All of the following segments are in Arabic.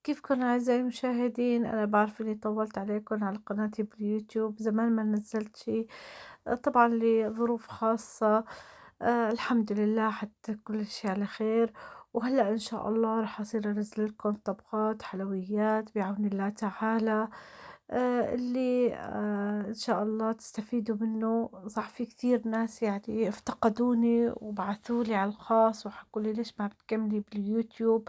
كيفكن أعزائي المشاهدين؟ أنا بعرف إني طولت عليكم على قناتي باليوتيوب، زمان ما نزلت شي. طبعا لظروف خاصة. الحمد لله حتى كل شي على خير. وهلأ إن شاء الله رح أصير أنزل لكم طبخات حلويات بعون الله تعالى. اللي إن شاء الله تستفيدوا منه. صح في كثير ناس يعني افتقدوني وبعثوا لي على الخاص وحكوا لي ليش ما بتكملي باليوتيوب.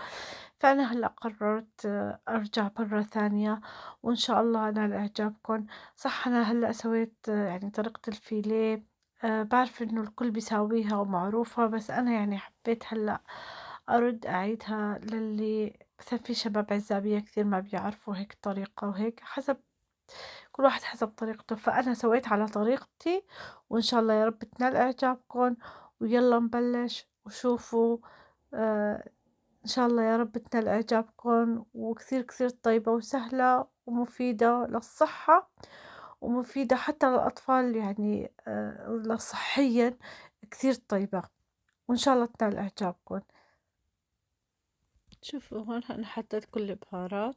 فأنا هلأ قررت أرجع مرة ثانية، وإن شاء الله أنال إعجابكم. صح أنا هلأ سويت يعني طريقة الفيليه. بعرف إنه الكل بيساويها ومعروفة، بس أنا يعني حبيت هلأ أرد أعيدها للي مثلا في شباب عزابية كثير ما بيعرفوا هيك طريقة، وهيك حسب كل واحد حسب طريقته. فأنا سويت على طريقتي، وإن شاء الله يا رب تنال إعجابكم. ويلا نبلش وشوفوا. آه إن شاء الله يا رب تنال إعجابكم، وكثير كثير طيبة وسهلة ومفيدة للصحة، ومفيدة حتى للأطفال يعني صحيا كثير طيبة. وإن شاء الله تنال إعجابكم. شوفوا هون أنا حطيت كل البهارات،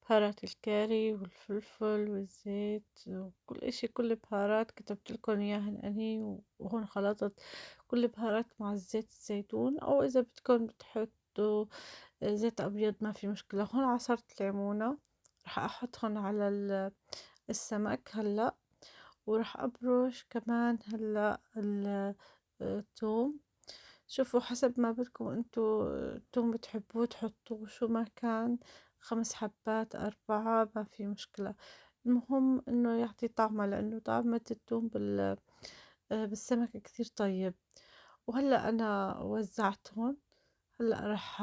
بهارات الكاري والفلفل والزيت وكل إشي، كل بهارات كتبت لكم إياهن أني. وهون خلطت كل بهارات مع زيت الزيتون، أو إذا بدكم بتحطوا زيت أبيض ما في مشكلة. هون عصرت ليمونة، رح أحطهم على السمك هلأ. وراح أبرش كمان هلأ الثوم. شوفوا حسب ما بدكم انتو التوم بتحبوه تحطوه شو ما كان، 5 حبات 4 ما في مشكلة. المهم انه يعطي طعمه، لانه طعمة التوم بالسمك كثير طيب. وهلأ انا وزعتهم. هلأ راح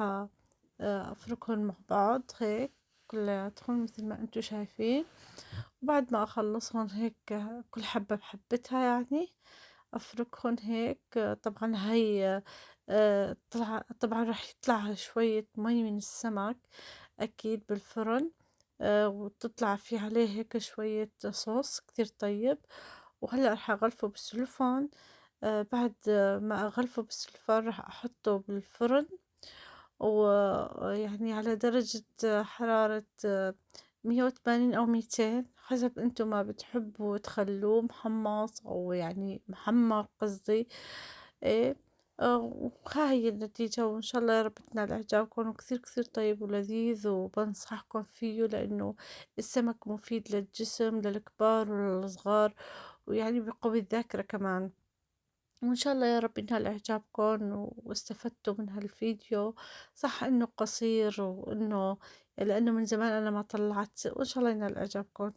افركهم مع بعض هيك كلياتهم مثل ما انتو شايفين. وبعد ما اخلصهم هيك كل حبة بحبتها يعني افركهم هيك. طبعا هي طبعا راح يطلع شوية مي من السمك اكيد بالفرن. وتطلع في عليه هيك شوية صوص كتير طيب. وهلأ راح اغلفه بالسلوفان. بعد ما اغلفه بالسلوفان راح احطه بالفرن، ويعني على درجة حرارة 180 أو 200 حسب انتو ما بتحبوا تخلوه محمص أو يعني محمر قصدي. ايه. وهاي النتيجة، وإن شاء الله يا رب تنال إعجابكم. وكثير كثير طيب ولذيذ، وبنصحكم فيه لأنه السمك مفيد للجسم للكبار وللصغار، ويعني بقوي الذاكرة كمان. وإن شاء الله يا رب ينال إعجابكم واستفدتوا من هالفيديو. صح إنه قصير، وإنه لأنه من زمان أنا ما طلعت، وإن شاء الله ينال إعجابكم.